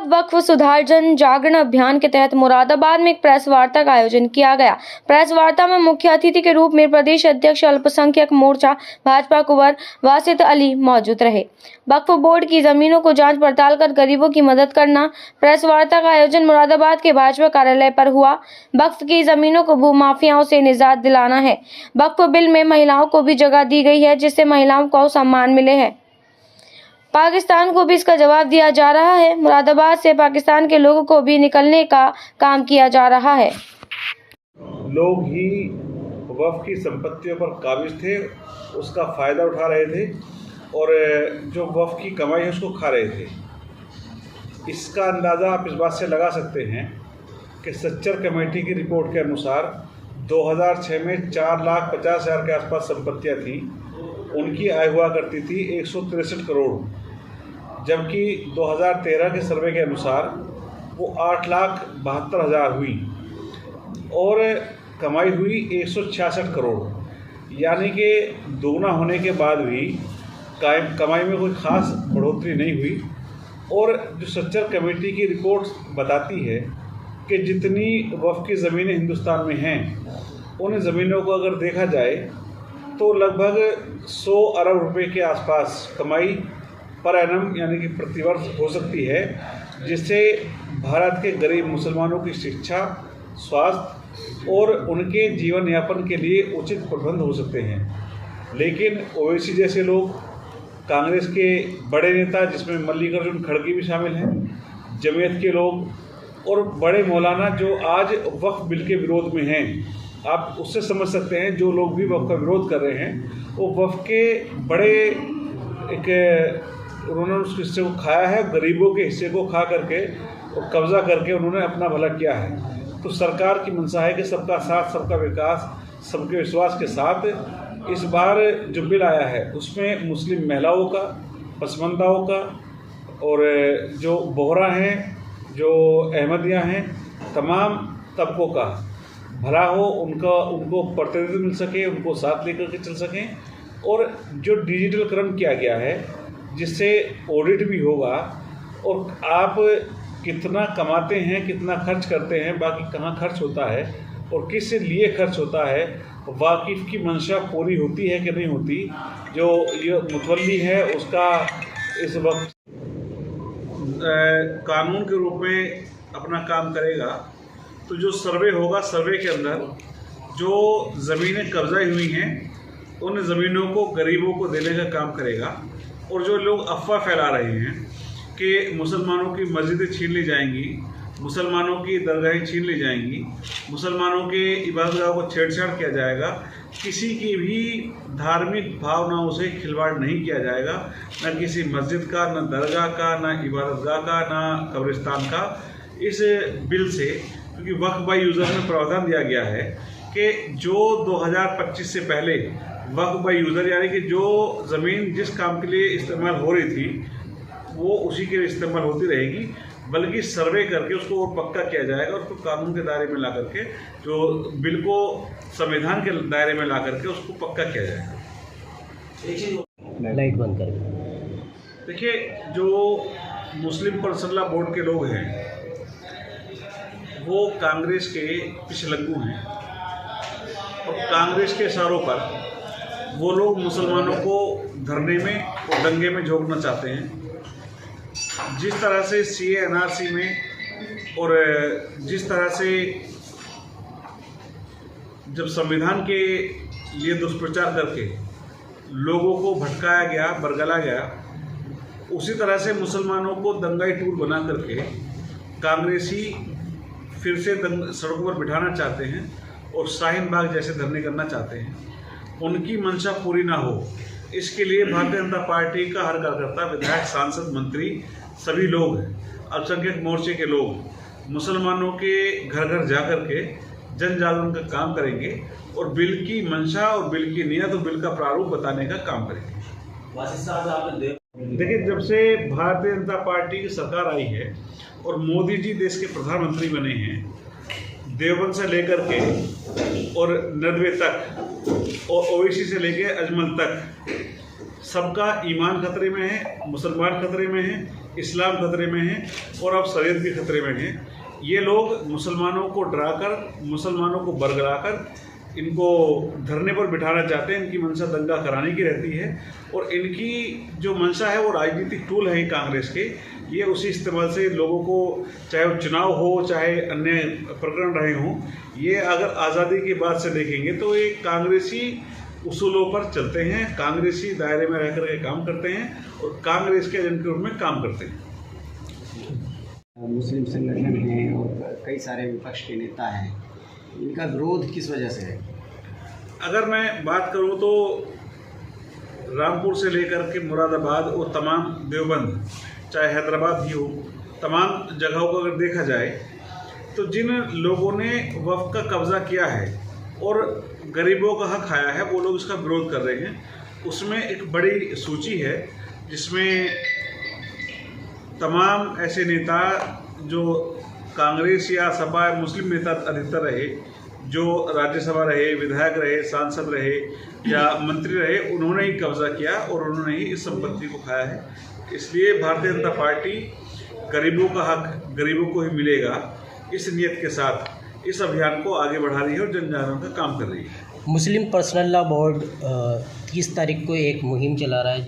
वक्फ सुधार जन जागरण अभियान के तहत मुरादाबाद में एक प्रेस वार्ता का आयोजन किया गया। प्रेस वार्ता में मुख्य अतिथि के रूप में प्रदेश अध्यक्ष अल्पसंख्यक मोर्चा भाजपा कुंवर वासित अली मौजूद रहे। वक्फ बोर्ड की जमीनों को जांच पड़ताल कर गरीबों की मदद करना। प्रेस वार्ता का आयोजन मुरादाबाद के भाजपा कार्यालय पर हुआ। वक्फ की जमीनों को भूमाफियाओं से निजात दिलाना है। वक्फ बिल में महिलाओं को भी जगह दी गई है, जिससे महिलाओं को सम्मान मिले हैं। पाकिस्तान को भी इसका जवाब दिया जा रहा है। मुरादाबाद से पाकिस्तान के लोगों को भी निकलने का काम किया जा रहा है। लोग ही वक्फ की संपत्तियों पर काबिज थे, उसका फ़ायदा उठा रहे थे और जो वक्फ की कमाई है उसको खा रहे थे। इसका अंदाज़ा आप इस बात से लगा सकते हैं कि सच्चर कमेटी की रिपोर्ट के अनुसार 2006 में 4,50,000 के आसपास संपत्तियां थीं। उनकी आय हुआ करती थी 163 करोड़, जबकि 2013 के सर्वे के अनुसार वो 8,72,000 हुई और कमाई हुई 166 करोड़। यानी कि दोगुना होने के बाद भी कमाई में कोई ख़ास बढ़ोतरी नहीं हुई। और जो सच्चर कमेटी की रिपोर्ट बताती है कि जितनी वक्फ की ज़मीनें हिंदुस्तान में हैं, उन ज़मीनों को अगर देखा जाए तो लगभग 100 अरब रुपए के आसपास कमाई पर एनम यानी कि प्रतिवर्ष हो सकती है, जिससे भारत के गरीब मुसलमानों की शिक्षा, स्वास्थ्य और उनके जीवन यापन के लिए उचित प्रबंध हो सकते हैं। लेकिन ओवैसी जैसे लोग, कांग्रेस के बड़े नेता जिसमें मल्लिकार्जुन खड़गे भी शामिल हैं, जमीयत के लोग और बड़े मौलाना जो आज वक्फ बिल के विरोध में हैं, आप उससे समझ सकते हैं जो लोग भी वक्फ का विरोध कर रहे हैं वो वक्फ के बड़े उन्होंने उस हिस्से को खाया है, गरीबों के हिस्से को खा करके और कब्जा करके उन्होंने अपना भला किया है। तो सरकार की मंशा है कि सबका साथ, सबका विकास, सबके विश्वास के साथ इस बार जो बिल आया है उसमें मुस्लिम महिलाओं का, पसमानदाओं का और जो बोहरा हैं, जो अहमदिया हैं, तमाम तबकों का भला हो, उनको प्रतिनिधित्व मिल सके, उनको साथ लेकर के चल सकें। और जो डिजिटलकरण किया गया है जिससे ऑडिट भी होगा और आप कितना कमाते हैं, कितना खर्च करते हैं, बाकी कहाँ खर्च होता है और किस लिए खर्च होता है, वाकिफ़ की मंशा पूरी होती है कि नहीं होती, जो ये मुतवल्ली है उसका इस वक्त कानून के रूप में अपना काम करेगा। तो जो सर्वे होगा, सर्वे के अंदर जो ज़मीनें कब्ज़ाई हुई हैं उन ज़मीनों को गरीबों को देने का काम करेगा। और जो लोग अफवाह फैला रहे हैं कि मुसलमानों की मस्जिदें छीन ली जाएंगी, मुसलमानों की दरगाहें छीन ली जाएंगी, मुसलमानों के इबादतगाह को छेड़छाड़ किया जाएगा, किसी की भी धार्मिक भावनाओं से खिलवाड़ नहीं किया जाएगा, न किसी मस्जिद का, न दरगाह का, न इबादतगाह का, न कब्रिस्तान का। इस बिल से, क्योंकि वक्फ बाय यूज़र में प्रावधान दिया गया है कि जो 2025 से पहले वक्फ बाय यूज़र यानी कि जो ज़मीन जिस काम के लिए इस्तेमाल हो रही थी वो उसी के लिए इस्तेमाल होती रहेगी, बल्कि सर्वे करके उसको और पक्का किया जाएगा, उसको कानून के दायरे में ला करके, जो बिल को संविधान के दायरे में ला करके उसको पक्का किया जाएगा। लाइट बंद कर। देखिए, जो मुस्लिम पर्सनल बोर्ड के लोग हैं वो कांग्रेस के पिछलग्गू हैं और कांग्रेस के इशारों पर वो लोग मुसलमानों को धरने में और दंगे में झोंकना चाहते हैं। जिस तरह से CA NRC में और जिस तरह से जब संविधान के लिए दुष्प्रचार करके लोगों को भटकाया गया, बरगला गया, उसी तरह से मुसलमानों को दंगाई टूर बना करके कांग्रेसी फिर से सड़कों पर बिठाना चाहते हैं और शाहीन बाग जैसे धरने करना चाहते हैं। उनकी मंशा पूरी ना हो, इसके लिए भारतीय जनता पार्टी का हर कार्यकर्ता, विधायक, सांसद, मंत्री, सभी लोग, अल्पसंख्यक मोर्चे के लोग मुसलमानों के घर घर जा कर के जन जागरण का काम करेंगे और बिल की मंशा और बिल की नीयत और बिल का प्रारूप बताने का काम करेंगे। देखिए, जब से भारतीय जनता पार्टी की सरकार आई है और मोदी जी देश के प्रधानमंत्री बने हैं, देवबंद से लेकर के और नदवे तक और ओवैसी से लेकर अजमल तक सबका ईमान खतरे में है, मुसलमान खतरे में है, इस्लाम खतरे में है और अब शरीयत भी खतरे में है। ये लोग मुसलमानों को डराकर, मुसलमानों को बरगलाकर इनको धरने पर बिठाना चाहते हैं। इनकी मंशा दंगा कराने की रहती है और इनकी जो मंशा है वो राजनीतिक टूल है कांग्रेस के। ये उसी इस्तेमाल से लोगों को, चाहे वो चुनाव हो चाहे अन्य प्रकरण रहे हों, ये अगर आज़ादी की बात से देखेंगे तो ये कांग्रेसी उसूलों पर चलते हैं, कांग्रेसी दायरे में रह कर काम करते हैं और कांग्रेस के एजेंट के रूप में काम करते हैं। मुस्लिम संगठन हैं और कई सारे विपक्ष के नेता हैं, इनका विरोध किस वजह से है? अगर मैं बात करूं तो रामपुर से लेकर के मुरादाबाद और तमाम देवबंद, चाहे हैदराबाद ही हो, तमाम जगहों को अगर देखा जाए तो जिन लोगों ने वक्फ का कब्ज़ा किया है और गरीबों का हक खाया है, वो लोग इसका विरोध कर रहे हैं। उसमें एक बड़ी सूची है जिसमें तमाम ऐसे नेता जो कांग्रेस या सपा मुस्लिम नेता अधिकतर रहे, जो राज्यसभा रहे, विधायक रहे, सांसद रहे या मंत्री रहे, उन्होंने ही कब्जा किया और उन्होंने ही इस संपत्ति को खाया है। इसलिए भारतीय जनता पार्टी गरीबों का हक गरीबों को ही मिलेगा, इस नियत के साथ इस अभियान को आगे बढ़ा रही है और जन जागरण का काम कर रही है। मुस्लिम पर्सनल लॉ बोर्ड 30 तारीख को एक मुहिम चला रहा है।